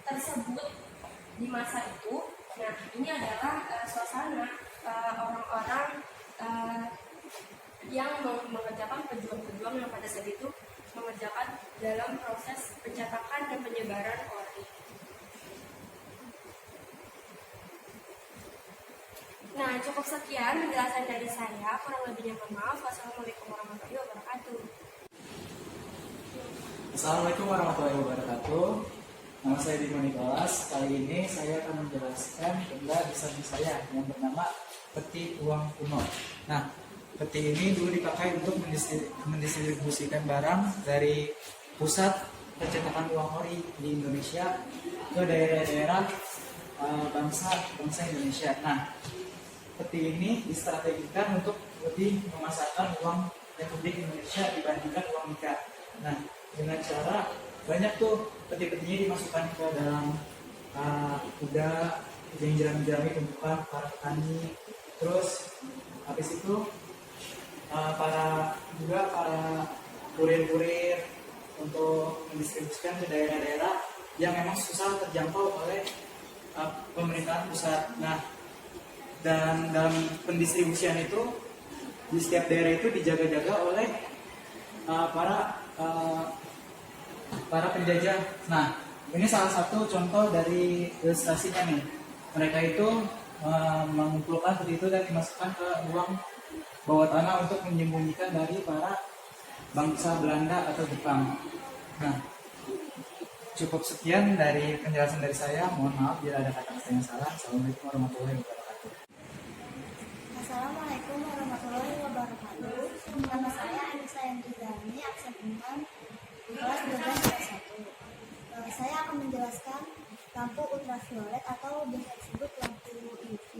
tersebut di masa itu. Nah, ini adalah suasana orang-orang yang mengerjakan pejuang-pejuang yang pada saat itu mengerjakan dalam proses pencetakan dan penyebaran ori. Nah, cukup sekian penjelasan dari saya. Kurang lebihnya mohon maaf. Wassalamualaikum warahmatullahi wabarakatuh. Assalamualaikum warahmatullahi wabarakatuh. Nama saya Bimo Nikolas. Kali ini saya akan menjelaskan benda desain saya yang bernama peti uang kuno. Nah, peti ini dulu dipakai untuk mendistribusikan barang dari pusat pencetakan uang ori di Indonesia ke daerah-daerah bangsa Indonesia. Nah, peti ini distrategikan untuk lebih memasarkan uang Republik Indonesia dibandingkan uang nikah. Nah, dengan cara banyak tuh peti-petinya dimasukkan ke dalam kuda yang jerami-jerami tumpukan para petani. Terus habis itu para kurir-kurir untuk mendistribusikan ke daerah-daerah yang memang susah terjangkau oleh pemerintahan pusat. Nah, dan dalam pendistribusian itu di setiap daerah itu dijaga-jaga oleh para penjajah. Nah, ini salah satu contoh dari ilustrasinya nih. Mereka itu mengumpulkan peti itu dan dimasukkan ke ruang bawah tanah untuk menyembunyikan dari para bangsa Belanda atau Jepang. Nah, cukup sekian dari penjelasan dari saya. Mohon maaf bila ada kata-kata yang salah. Assalamualaikum warahmatullahi wabarakatuh. Assalamualaikum warahmatullahi wabarakatuh. Nama saya Anissa Yantiani, absen 4 kelas 12 kelas 1. Saya akan menjelaskan lampu ultraviolet atau biasa disebut lampu UV.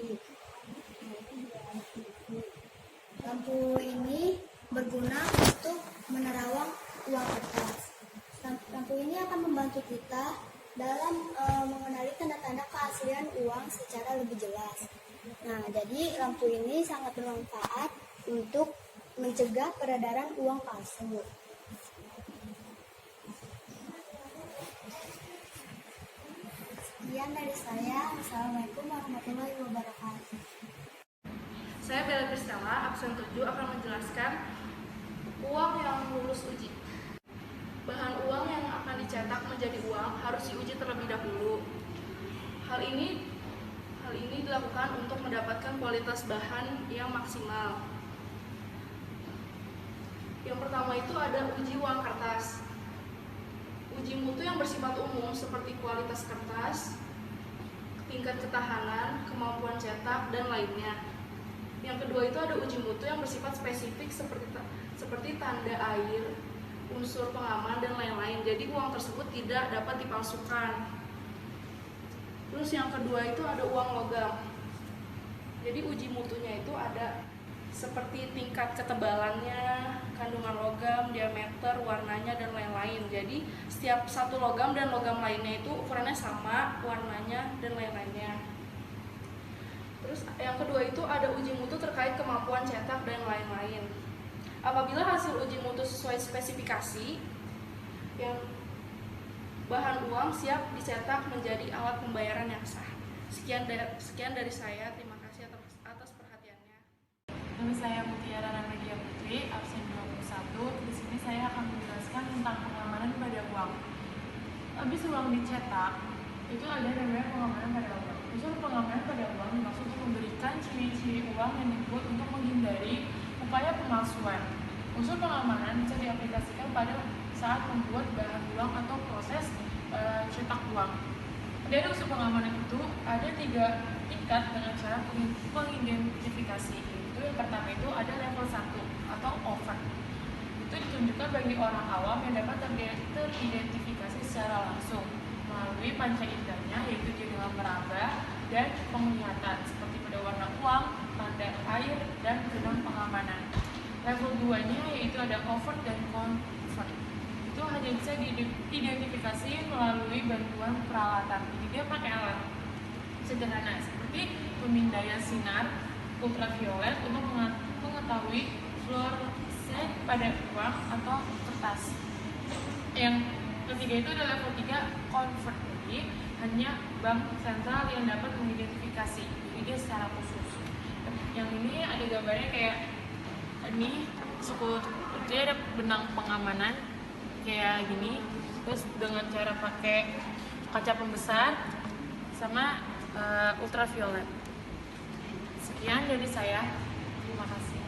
Lampu ini berguna untuk menerawang uang kertas. Lampu ini akan membantu kita dalam mengenali tanda-tanda keaslian uang secara lebih jelas. Nah, jadi lampu ini sangat bermanfaat untuk mencegah peredaran uang palsu. Sekian dari saya. Assalamualaikum warahmatullahi wabarakatuh. Saya Bella Kristela, absen 7 akan menjelaskan uang yang lulus uji. Bahan uang yang akan dicetak menjadi uang harus diuji terlebih dahulu. Hal ini dilakukan untuk mendapatkan kualitas bahan yang maksimal. Yang pertama itu ada uji uang kertas. Uji mutu yang bersifat umum seperti kualitas kertas, tingkat ketahanan, kemampuan cetak, dan lainnya. Yang kedua itu ada uji mutu yang bersifat spesifik seperti tanda air, unsur pengaman, dan lain-lain. Jadi uang tersebut tidak dapat dipalsukan. Terus yang kedua itu ada uang logam. Jadi uji mutunya itu ada seperti tingkat ketebalannya, kandungan logam, diameter, warnanya, dan lain-lain. Jadi setiap satu logam dan logam lainnya itu ukurannya sama, warnanya, dan lain-lainnya. Terus yang kedua itu ada uji mutu terkait kemampuan cetak dan lain-lain. Apabila hasil uji mutu sesuai spesifikasi, yang bahan uang siap dicetak menjadi alat pembayaran yang sah. Sekian dari saya. Terima kasih atas perhatiannya. Nama saya Mutiara Ramedia Putri, absen 21. Di sini saya akan menjelaskan tentang pengamanan pada uang. Habis uang dicetak, itu ada namanya pengamanan pada uang. Unsur pengamanan pada uang dimaksud untuk memberikan ciri-ciri uang yang dibuat untuk menghindari upaya pemalsuan. Unsur pengamanan bisa diaplikasikan pada saat membuat bahan uang atau proses cetak uang. Dari unsur pengamanan itu ada 3 tingkat dengan cara pengidentifikasi. Itu yang pertama itu ada level 1 atau overt. Itu ditunjukkan bagi orang awam yang dapat teridentifikasi secara langsung melalui panca indahnya, yaitu jaringan meraba dan penglihatan seperti pada warna uang, tanda air, dan benang pengamanan. Level 2-nya yaitu ada overt dan covert. Itu hanya bisa diidentifikasi melalui bantuan peralatan. Jadi dia pakai alat sederhana seperti pemindaian sinar ultraviolet untuk mengetahui fluoresen pada uang atau kertas. Yang ketiga itu ada level 3 covert. Jadi adanya bank sentral yang dapat mengidentifikasi ide secara khusus. Yang ini ada gambarnya kayak ini suku Turki ada benang pengamanan kayak gini, terus dengan cara pakai kaca pembesar sama ultraviolet. Sekian dari saya, terima kasih.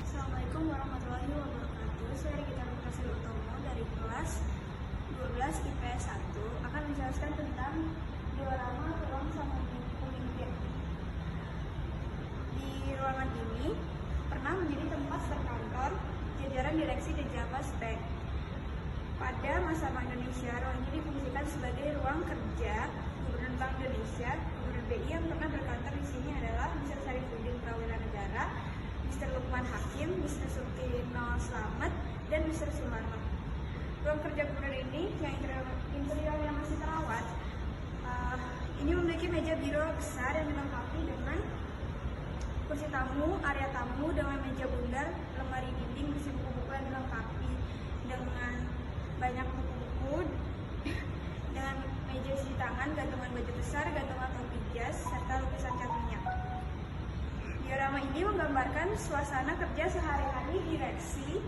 Assalamualaikum warahmatullahi wabarakatuh. Saya Gita Nurkasi Utomo dari kelas 12 IPS 1 akan menjelaskan tentang diorama ruang sama pemimpin. Di ruangan ini pernah menjadi tempat berkantor jajaran direksi The Javas Bank. Pada masa Bank Indonesia, ruang ini difungsikan sebagai ruang kerja Gubernur Bank Indonesia. Gubernur BI yang pernah berkantor di sini adalah Mr. Sarifuddin Prawira Negara, Mr. Lukman Hakim, Mr. Suktino Slamet, dan Mr. Sumarno. Ruang kerja gubernur ini yang interiornya masih terawat, ini memiliki meja biro besar yang dilengkapi dengan kursi tamu, area tamu dengan meja bundar, lemari dinding berisi buku-buku yang dilengkapi dengan banyak buku-buku, dengan meja cuci tangan, gantungan baju besar, gantungan topi jas, serta lukisan cat minyak. Diorama ini menggambarkan suasana kerja sehari-hari direksi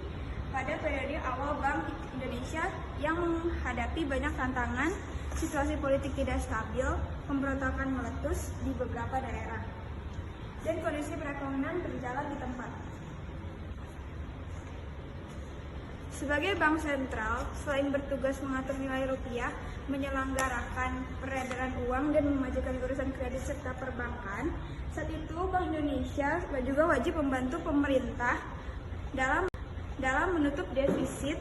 pada periode awal Bank Indonesia yang menghadapi banyak tantangan, situasi politik tidak stabil, pemberontakan meletus di beberapa daerah, dan kondisi perekonomian berjalan di tempat. Sebagai bank sentral, selain bertugas mengatur nilai rupiah, menyelenggarakan peredaran uang dan memajukan urusan kredit serta perbankan, saat itu Bank Indonesia juga wajib membantu pemerintah dalam menutup defisit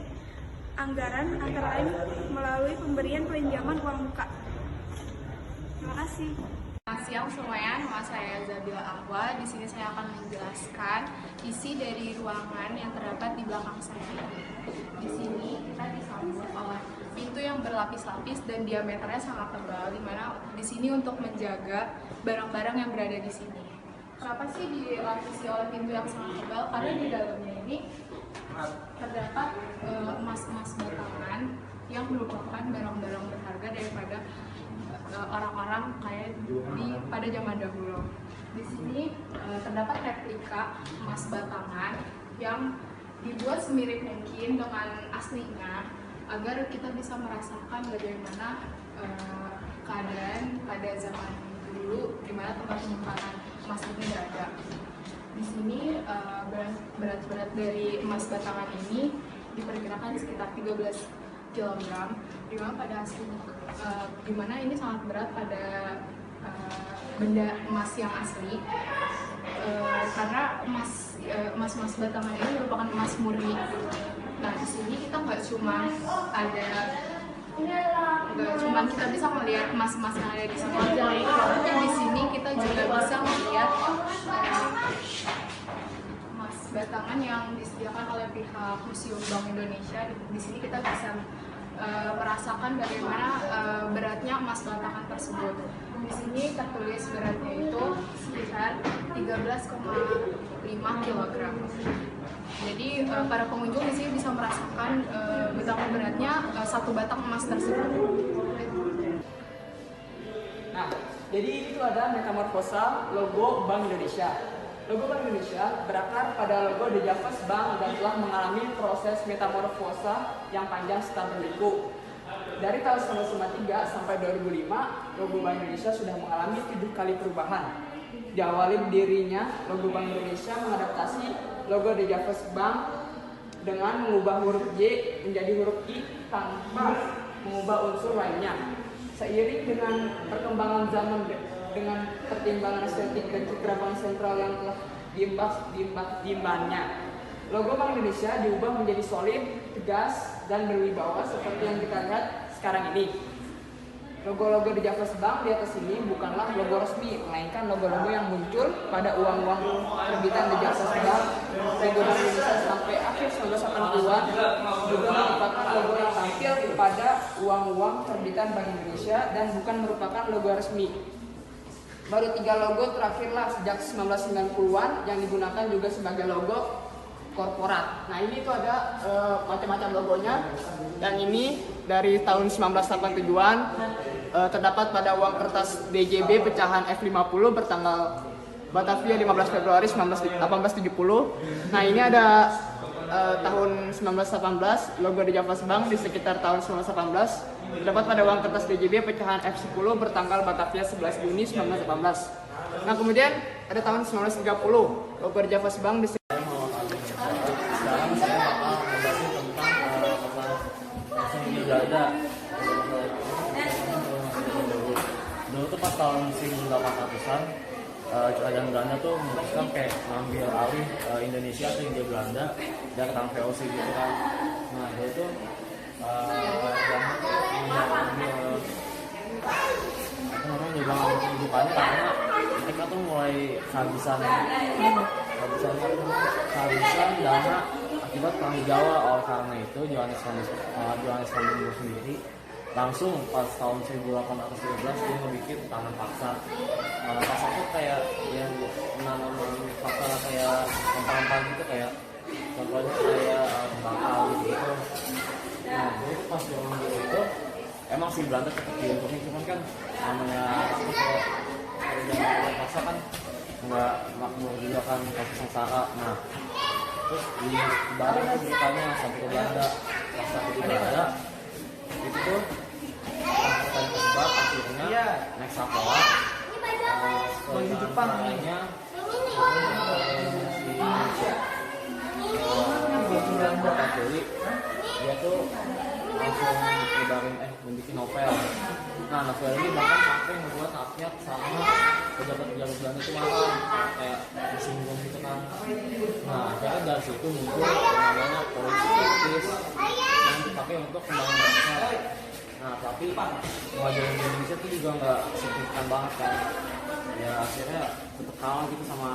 anggaran antara lain melalui pemberian pinjaman uang muka. Terima kasih. Selamat siang semuanya, nama saya Zabila Ahwa. Di sini saya akan menjelaskan isi dari ruangan yang terdapat di belakang saya. Di sini kita disambut oleh pintu yang berlapis-lapis dan diameternya sangat tebal, di mana di sini untuk menjaga barang-barang yang berada di sini. Kenapa sih dilapisi oleh pintu yang sangat tebal? Karena di dalamnya ini terdapat emas-emas batangan yang merupakan barang-barang berharga daripada orang-orang kaya pada zaman dahulu. Di sini terdapat replika emas batangan yang dibuat semirip mungkin dengan aslinya agar kita bisa merasakan bagaimana keadaan pada zaman dulu di mana tempat penyimpanan emas ini berada. Di sini berat dari emas batangan ini diperkirakan sekitar 13 kg, di mana pada aslinya di mana ini sangat berat pada benda emas yang asli, karena emas batangan ini merupakan emas murni. Nah, di sini kita nggak cuma kita bisa melihat emas-emas yang ada di sini aja, tapi di sini kita juga bisa melihat emas batangan yang disediakan oleh pihak Museum Bank Indonesia. Di sini kita bisa merasakan bagaimana beratnya emas batangan tersebut. Di sini tertulis beratnya itu sekitar 13,5 kg. Jadi para pengunjung di sini bisa merasakan betapa beratnya satu batang emas tersebut. Nah, jadi itu ada metamorfosa logo Bank Indonesia. Logo Bank Indonesia berakar pada logo The Javas Bank dan telah mengalami proses metamorfosa yang panjang setelah berliku. Dari tahun 1993 sampai 2005, logo Bank Indonesia sudah mengalami 7 kali perubahan. Diawali berdirinya, logo Bank Indonesia mengadaptasi logo The Javas Bank dengan mengubah huruf J menjadi huruf I tanpa mengubah unsur lainnya. Seiring dengan perkembangan zaman dengan pertimbangan estetik dan citra bank sentral yang telah diimbannya, logo Bank Indonesia diubah menjadi solid, tegas, dan berwibawa seperti yang kita lihat sekarang ini. Logo-logo The Javas Bank di atas ini bukanlah logo resmi, melainkan logo-logo yang muncul pada uang-uang terbitan The Javas Bank Bank Indonesia sampai akhir 1980-an, juga merupakan logo yang tampil pada uang-uang terbitan Bank Indonesia dan bukan merupakan logo resmi. Baru 3 logo terakhirlah sejak 1990-an yang digunakan juga sebagai logo korporat. Nah, ini tuh ada macam-macam logonya. Yang ini dari tahun 1987-an, terdapat pada uang kertas BJB pecahan F50 bertanggal Batavia 15 Februari 1870. Nah, ini ada tahun 1918, logo The Javas Bank di sekitar tahun 1918. Terdapat pada uang kertas BJB pecahan F10 bertanggal Batavia 11 Juni 1918. Nah, kemudian ada tahun 1930, logo The Javas Bank di Sekarang saya bakal ngejelasin tentang masalah Belanda. Dulu tuh pas tahun 1800-an, kerajaan Belanda tuh memutuskan kayak ngambil alih Indonesia atau Hindia Belanda dari tangan VOC gitu kan. Nah dulu tuh Belanda tuh ngambil kehidupannya karena mereka tuh mulai kehabisan dana akibat perang di Jawa. Oleh karena itu Johannes van Diemen sendiri langsung pas tahun 1812 dia ngebikin tanam paksa. Tanam paksa tuh kayak yang menanam paksa kayak rempah-rempah gitu, kayak contohnya kayak bakal gitu. Nah jadi pas zaman itu emang si Belanda tetap diuntungin, cuman kan namanya kerajaan paksa kan nggak makmur juga kan, kasus sengsara. Nah terus di balik tuh beritanya sampai ke Belanda, paksa ke Belanda itu tuh angkatan tersebar akhirnya naik Sapoa ke Jepang nya di Indonesia. Katolik dia tuh langsung nyebarin membuat novel. Nah novel ini bahkan sampai membuat rakyat sama pejabat-pejabat Belanda itu marah, kayak disinggung gitu kan. Nah akhirnya dari situ muncul namanya politik etis yang dipakai untuk membangun bangsa. Nah tapi kemajuan di Indonesia itu juga nggak signifikan banget kan. Ya akhirnya tetap kalah gitu sama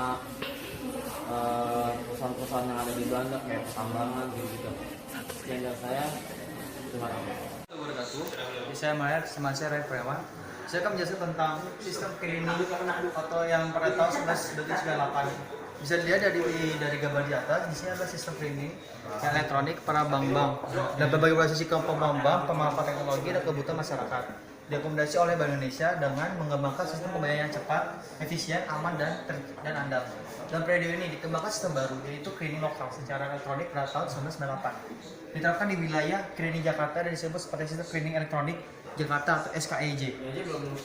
perusahaan-perusahaan yang ada di Belanda kayak pertambangan gitu. Sekian dari saya, terima kasih. Saya Maher, teman saya Ray Preman. Saya akan menjelaskan tentang sistem cleaning atau yang pada tahun 1998. Bisa dilihat dari gambar di atas, di sini adalah sistem cleaning yang elektronik para bank-bank dan berbagai organisasi kelompok bank-bank, pemanfaat teknologi dan kebutuhan masyarakat. Diakomodasi oleh Bank Indonesia dengan mengembangkan sistem pembayaran yang cepat, efisien, aman, dan andal. Dalam periode ini dikembangkan sistem baru, yaitu cleaning lokal secara elektronik pada tahun 1998. Diterapkan di wilayah cleaning Jakarta dan disebut sebagai sistem cleaning elektronik Jakarta atau SKEJ.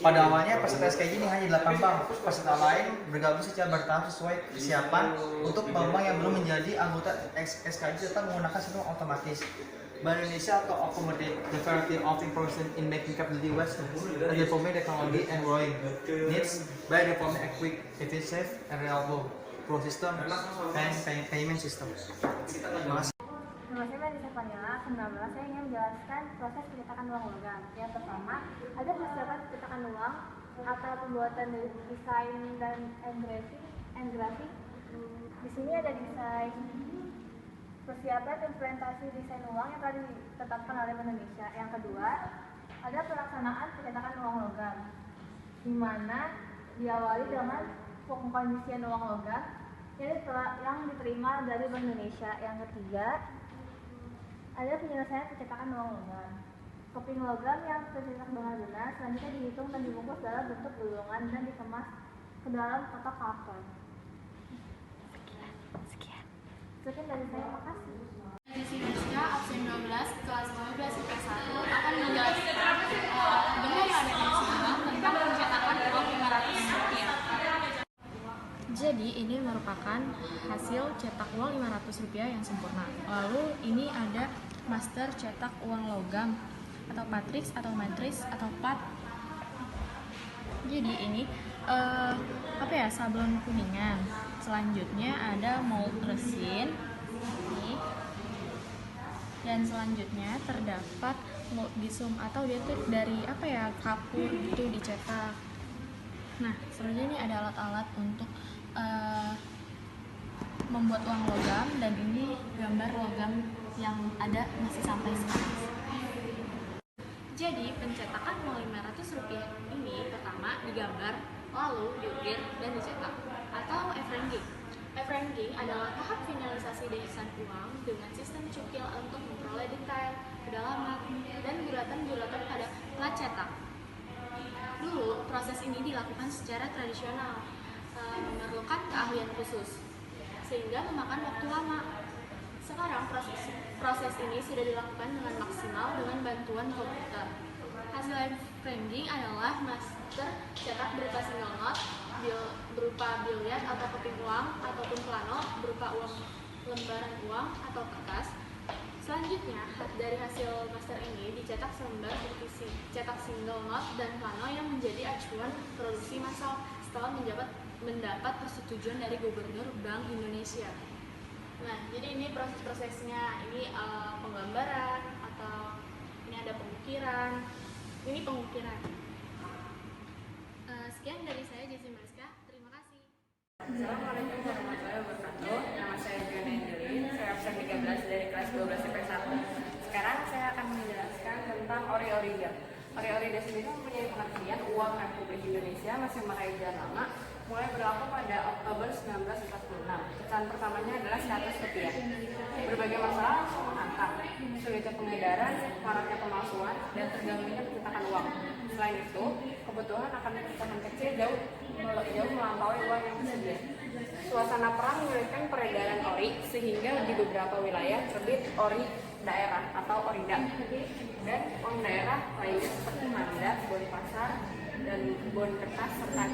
Pada awalnya peserta SKEJ ini hanya 8 bank, peserta lain bergabung secara bertahap sesuai kesiapan. Untuk bank-bank yang belum menjadi anggota SKEJ tetap menggunakan sistem otomatis. Bank Indonesia to accommodate the variety of information in making capability was and developing technology and growing needs by developing a quick, efficient, and reliable pro system and payment system. Terima kasih. Nama saya Melisa Vanilla, saya ingin menjelaskan proses pencetakan uang logam. Yang pertama, ada persiapan pencetakan uang atau pembuatan desain dan grafik. Di sini ada desain persiapan implementasi desain uang yang telah ditetapkan oleh Bank Indonesia. Yang kedua, ada pelaksanaan pencetakan uang logam, di mana diawali dengan pengkondisian uang logam yang diterima dari Bank Indonesia. Yang ketiga, ada penyelesaian pencetakan uang logam. Keping logam yang tercetak dengan benar selanjutnya dihitung dan dibungkus dalam bentuk gulungan dan dikemas ke dalam kotak karton. Sekian dari saya, makasih. Edisi Nuska, absen 12, kelas 12 IPS 1 akan menjelaskan bentuk yang ada di sini tentang pencetakan uang Rp500. Jadi ini merupakan hasil cetak uang Rp500 yang sempurna. Lalu ini ada master cetak uang logam atau matriks atau matris atau pat. Jadi ini sablon kuningan. Selanjutnya ada mold resin ini. Dan selanjutnya terdapat mold bisum atau dia tuh dari kapur gitu dicetak. Nah, selanjutnya ini ada alat-alat untuk membuat uang logam, dan ini gambar logam yang ada masih sampai sekarang. Jadi pencetakan uang Rp500 ini pertama digambar, lalu diukir dan dicetak atau efranging. Efranging adalah tahap finalisasi desain uang dengan sistem cukil untuk memperoleh detail, kedalaman, dan guratan-guratan pada plat cetak. ini dilakukan secara tradisional, memerlukan keahlian khusus, sehingga memakan waktu lama. Sekarang proses ini sudah dilakukan dengan maksimal dengan bantuan komputer. Hasil engraving adalah master cetak berupa single note, berupa biliar atau keping uang, ataupun plano berupa lembaran uang atau kertas. Selanjutnya, dari hasil master ini dicetak selembar berisi cetak single note dan plano yang menjadi acuan produksi massal setelah mendapat persetujuan dari Gubernur Bank Indonesia. Nah, jadi ini proses-prosesnya, ini penggambaran atau ini ada pengukiran. Ini pengukiran. Sekian dari saya, Jessi Mariska. Terima kasih. Assalamualaikum warahmatullahi wabarakatuh. Nama saya Fiona Angelin. Saya absen 13 dari kelas 12 IP1. Sekarang saya akan menjelaskan tentang ori-orida. Ori-orida sendiri mempunyai pengertian uang Republik Indonesia masih meraih jalan lama, mulai berlaku pada Oktober 1946. Pecahan pertamanya adalah 100 rupiah. Berbagai masalah langsung menghantam, sulitnya pengedaran, maraknya pemalsuan, dan terganggunya pencetakan uang. Selain itu, kebutuhan akan pecahan kecil jauh melampaui uang yang tersedia. Suasana perang menyulitkan peredaran ori, sehingga di beberapa wilayah terbit ori daerah atau orida. Dan uang daerah lainnya seperti mandat, bon pasar, dan bon kertas serta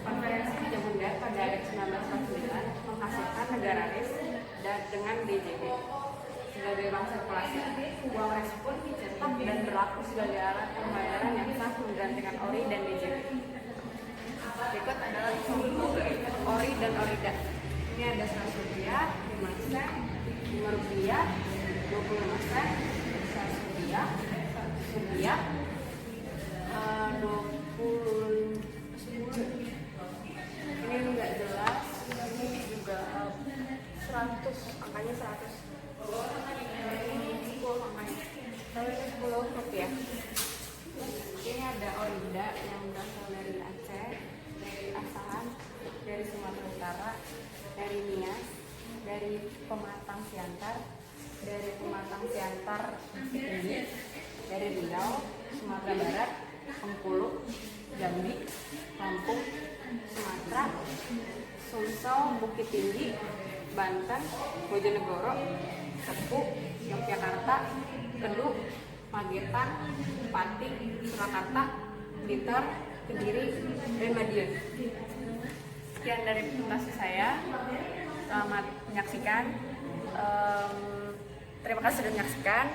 Konferensi Jabunda pada 1949 menghasilkan negara RIS dan dengan DJB sebagai bank sirkulasi. Uang RIS pun dicetak dan berlaku sebagai alat pembayaran yang sah menggantikan ori dan DJB. Berikut adalah ori dan orida. Ini ada 100 rupiah, 5 sen, 5 rupiah, 25 sen, 100 rupiah, 100 rupiah, 20 ini enggak jelas, ini juga 100, angkanya 100, ini 10 angkanya, tapi ini 10 rupiah. Ini ada orida yang berasal dari Aceh, dari Asahan, dari Sumatera Utara, dari Nias, dari Pematang Siantar, dari Pematang Siantar Tinggi, dari Riau, Sumatera Barat, Bengkulu, Jambi, Lampung, Sumatera, Sumsel, Bukit Tinggi, Banten, Bojonegoro, Tepu, Yogyakarta, Kedung, Magetan, Pati, Surakarta, Blitar, Kediri, dan Madiun. Sekian dari presentasi saya. Selamat menyaksikan. Terima kasih sudah menyaksikan.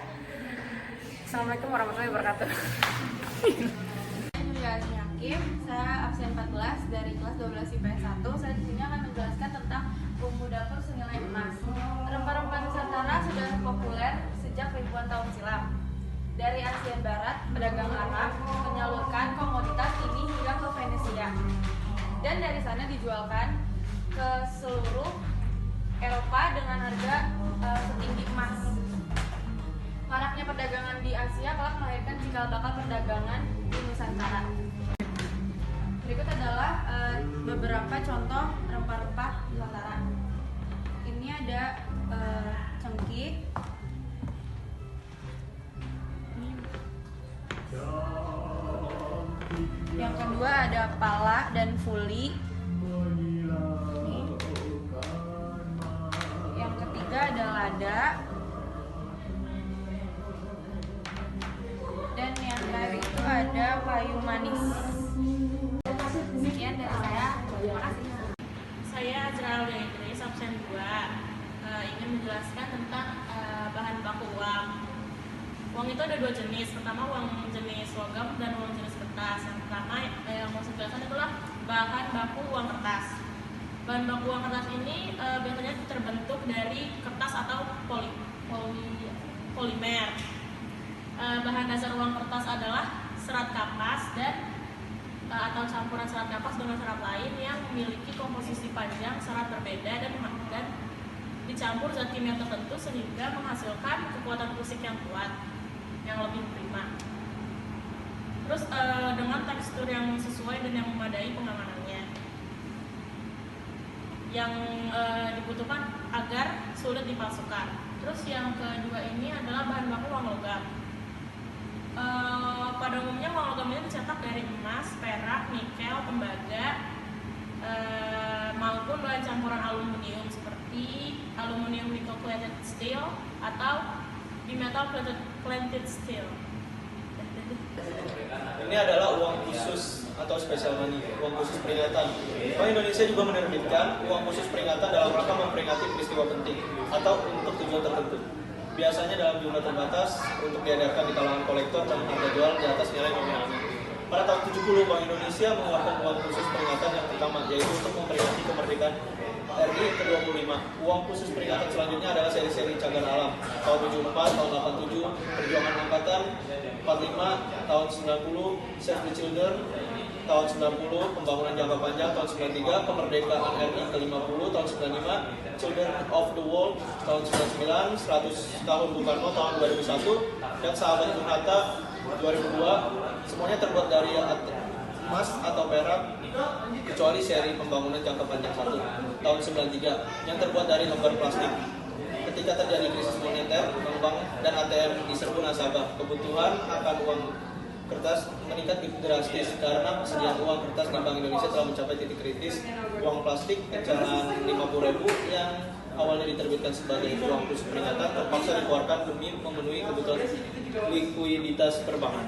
Assalamualaikum warahmatullahi wabarakatuh. Saya absen 14 dari kelas 12 IPS 1. Saya di sini akan menjelaskan tentang bumbu dapur senilai emas. Rempah-rempah Nusantara sudah populer sejak ribuan tahun silam. Dari Asia Barat, pedagang Arab menyalurkan komoditas ini hingga ke Venesia. Dan dari sana dijualkan ke seluruh Eropa dengan harga setinggi emas. Maraknya perdagangan di Asia kelak melahirkan cikal bakal perdagangan di Nusantara. Berikut adalah beberapa contoh rempah-rempah Nusantara. Ini ada cengkih, yang kedua ada pala dan fuli, yang ketiga ada lada, dan yang terakhir itu ada kayu manis. Sekian dari saya, terima kasih. Saya Azrael Idris, absen 2, ingin menjelaskan tentang bahan baku uang. Uang itu ada 2 jenis. Pertama uang jenis logam dan uang jenis kertas. Yang pertama yang mau saya jelaskan adalah bahan baku uang kertas. Bahan baku uang kertas ini biasanya terbentuk dari kertas atau polimer. Bahan dasar uang kertas adalah serat kapas dan atau campuran serat kapas dengan serat lain yang memiliki komposisi panjang serat berbeda dan dicampur zat kimia tertentu sehingga menghasilkan kekuatan fisik yang kuat, yang lebih prima. Terus dengan tekstur yang sesuai dan yang memadai pengamanannya, yang dibutuhkan agar sulit dipalsukan. Terus yang kedua ini adalah bahan baku uang logam. Pada umumnya uang logam ini dicetak dari emas, perak, campuran aluminium seperti aluminium nickel plated steel atau bimetal plated steel. Ini adalah uang khusus atau special money, uang khusus peringatan. Bank Indonesia juga menerbitkan uang khusus peringatan dalam rangka memperingati peristiwa penting atau untuk tujuan tertentu. Biasanya dalam jumlah terbatas untuk diedarkan di kalangan kolektor dan harga jual di atas nilai nominalnya. Pada tahun 70, Bank Indonesia mengeluarkan uang khusus peringatan yang pertama, yaitu untuk memperingati kemerdekaan RI ke-25. Uang khusus peringatan selanjutnya adalah seri-seri cagar alam tahun 74, tahun 87, perjuangan angkatan 45, tahun 90, Save the Children tahun 90, pembangunan jangka panjang tahun 93, kemerdekaan RI ke-50 tahun 95, Children of the World tahun 99, 100 tahun Bung Karno tahun 2001, dan Sahabat Bung Hatta 2002. Semuanya terbuat dari emas atau perak kecuali seri pembangunan jangka panjang 1 tahun 93 yang terbuat dari lembar plastik. Ketika terjadi krisis moneter, bank dan ATM diserbu nasabah. Kebutuhan akan uang kertas meningkat drastis karena persediaan uang kertas di Bank Indonesia telah mencapai titik kritis. Uang plastik pecahan 50.000 yang awalnya diterbitkan sebagai uang khusus peringatan terpaksa dikeluarkan demi memenuhi kebutuhan likuiditas perbankan.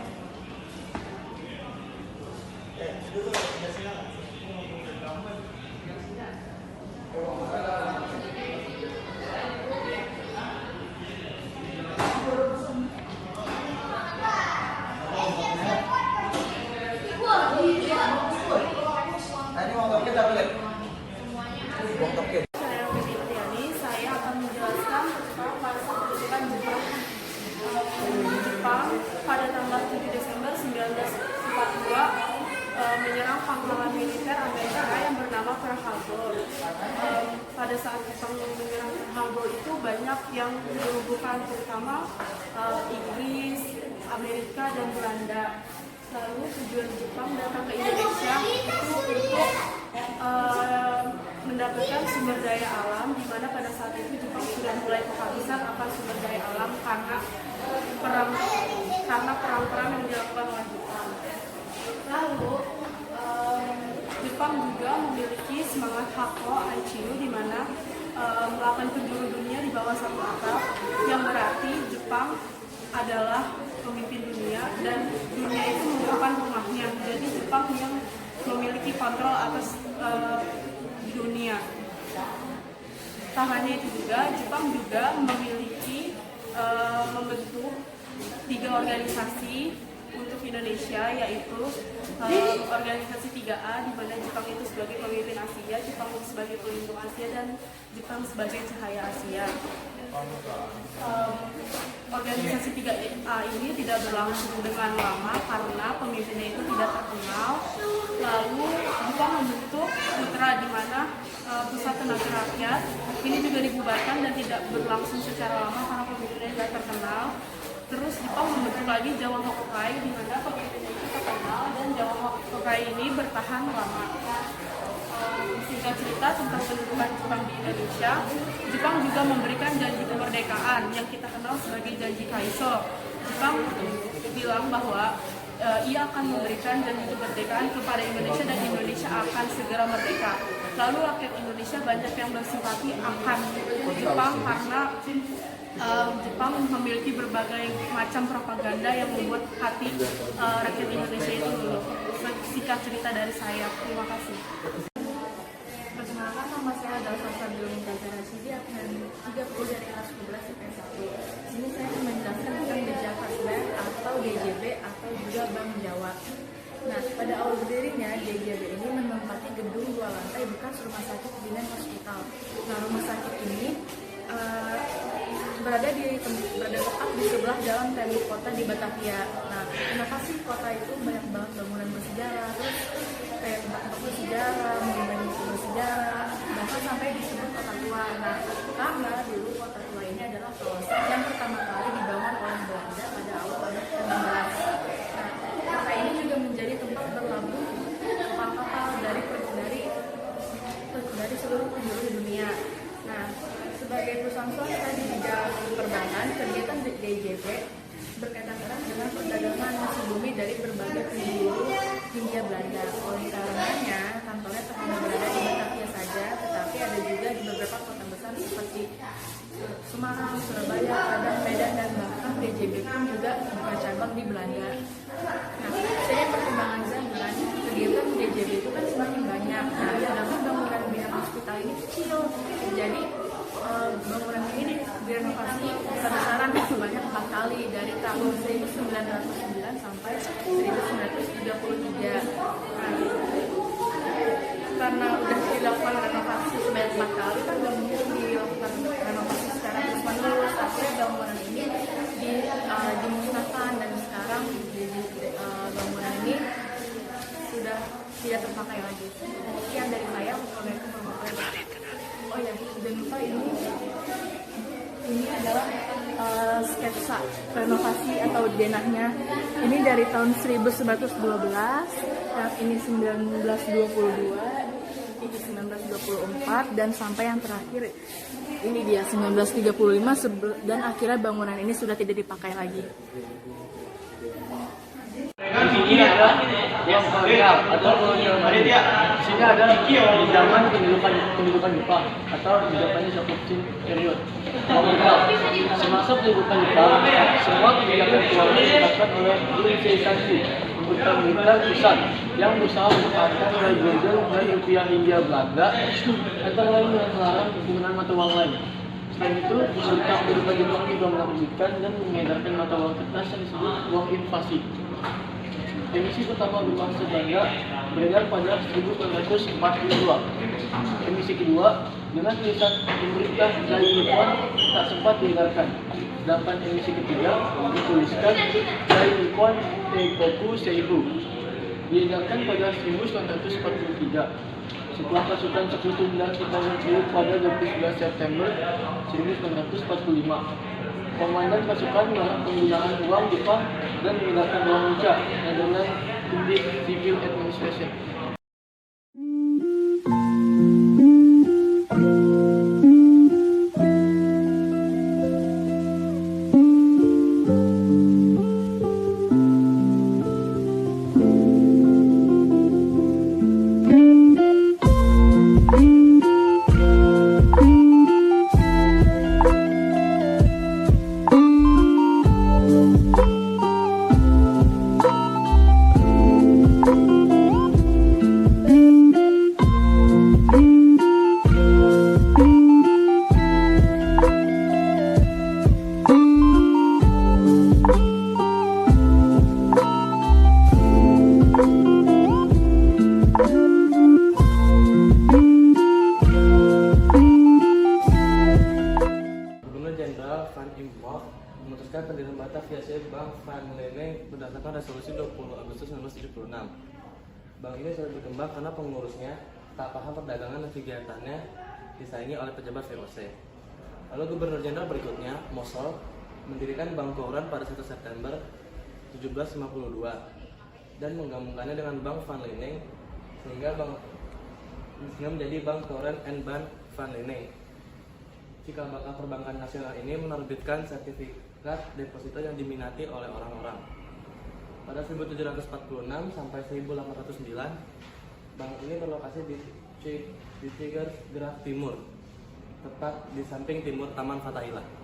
Saya Fitriani, saya akan menjelaskan tentang masa kedudukan Jepang. Jepang pada tanggal 7 Desember 1942 menyerang pangkalan militer Amerika yang bernama Pearl Harbor. Pada saat Jepang menyerang Pearl Harbor itu banyak yang dirubuhkan, terutama Inggris, Amerika, dan Belanda. Lalu tujuan Jepang datang ke Indonesia itu untuk mendapatkan sumber daya alam, di mana pada saat itu Jepang sudah mulai kehabisan akan sumber daya alam karena perang-perang yang dilakukan oleh Jepang. Lalu Jepang juga memiliki semangat Hakko Aichiru, di mana melakukan penjuru dunia di bawah satu atap, yang berarti Jepang adalah pemimpin dunia dan dunia itu merupakan rumahnya. Jadi Jepang yang memiliki kontrol atas dunia. Tak hanya itu juga, Jepang juga memiliki membentuk 3 organisasi untuk Indonesia, yaitu organisasi 3A, di mana Jepang itu sebagai pemimpin Asia, Jepang itu sebagai pelindung Asia, dan Jepang sebagai cahaya Asia. Organisasi 3A ini tidak berlangsung dengan lama karena pemimpinnya itu tidak terkenal. Lalu Jepang membentuk Putra, di mana Pusat Tenaga Rakyat ini juga dibubarkan dan tidak berlangsung secara lama karena pemimpinnya tidak terkenal. Terus Jepang membentuk lagi Jawa Hokukai, di mana pemimpinnya itu terkenal dan Jawa Hokukai ini bertahan lama. Singkat cerita tentang pendudukan Jepang di Indonesia, Jepang juga memberikan janji kemerdekaan yang kita kenal sebagai janji Kaiso. Jepang bilang bahwa ia akan memberikan janji kemerdekaan kepada Indonesia dan Indonesia akan segera merdeka. Lalu rakyat Indonesia banyak yang bersimpati akan Jepang karena Jepang memiliki berbagai macam propaganda yang membuat hati rakyat Indonesia itu luluh. Singkat cerita dari saya. Terima kasih. Perkenalkan, nama saya adalah Safadil Muntaza Rashidi, absen 30 dari kelas 12 IPS 1. Sini saya akan menjelaskan tentang The Javas Bank atau DJB atau juga Bank Jawa. Nah, pada awal berdirinya, DJB ini menempati gedung 2 lantai bekas rumah sakit Binan Hospital. Nah, rumah sakit ini berada tepat di sebelah jalan Telu Kota di Batavia. Nah, inovasi kota itu banyak banget bangunan bersejarah, terus kayak tempat-tempat bersejarah, monumen bersejarah, bahkan sampai disebut kota tua. Nah, karena dulu kota tua ini adalah kawasan yang pertama kali dibangun oleh Belanda pada awal abad ke-16. Nah, kota ini juga menjadi tempat berlabuh kapal-kapal dari seluruh penjuru dunia. Nah, sebagai perusahaan swasta di bidang perbankan, kegiatan DJB berkaitan erat dengan perdagangan hasil bumi dari berbagai 4 kali kan bangunan dilakukan renovasi secara terus-menerus. Akhirnya bangunan ini dimusnahkan dan sekarang bangunan ini sudah tidak terpakai lagi. Sekian dari saya. Wassalamualaikum warahmatullahi wabarakatuh. Oh ya, jangan lupa ini adalah sketsa renovasi atau denahnya. Ini dari tahun 1912, yang ini 1922, ini 1924, dan sampai yang terakhir ini dia 1935, dan akhirnya bangunan ini sudah tidak dipakai lagi. Ini adalah yang kolonial atau kolonial Indonesia. Di sini ada di zaman pendudukan Jepang atau di zamannya Shokuchin period. Kolonial. Semasa pendudukan Jepang, semua kebijakan keuangan ditetapkan oleh instansi pemerintahan militer pusat yang berusaha menekankan nilai global dari rupiah Hindia Belanda, antara lain melarang penggunaan mata uang lain. Selain itu, pemerintah pendudukan Jepang juga menerbitkan dan mengedarkan mata uang kertas yang disebut uang invasi. Emisi pertama berbangsa Belanda beredar pada 1942. Emisi kedua dengan tulisan pemerintah dari Nippon tak sempat diedarkan. Sedangkan emisi ketiga dituliskan dari Nippon Teikoku Seibu diedarkan pada 1943. Setelah pasukan sekutu Belanda terbentuk pada 29 September 1945. Komandan pasukan melarang penggunaan uang Jepang dan menggunakan uang muka dengan Indian Civil Administration. Memutuskan pendirian Batavia Bank Van Leeuwen berdasarkan resolusi 20 Agustus 1976. Bank ini sudah berkembang karena pengurusnya tak paham perdagangan dan kegiatannya disaingi oleh pejabat VOC. Lalu Gubernur Jenderal berikutnya, Mossel, mendirikan Bank Kouran pada 1 September 1752 dan menggabungkannya dengan Bank Van Leeuwen sehingga menjadi Bank Kouran and Bank Van Leeuwen. Cikal bakal perbankan nasional ini menerbitkan sertifikat deposito yang diminati oleh orang-orang. Pada 1746 sampai 1809, bank ini berlokasi di Tigergraf Timur, tepat di samping timur Taman Fatahillah.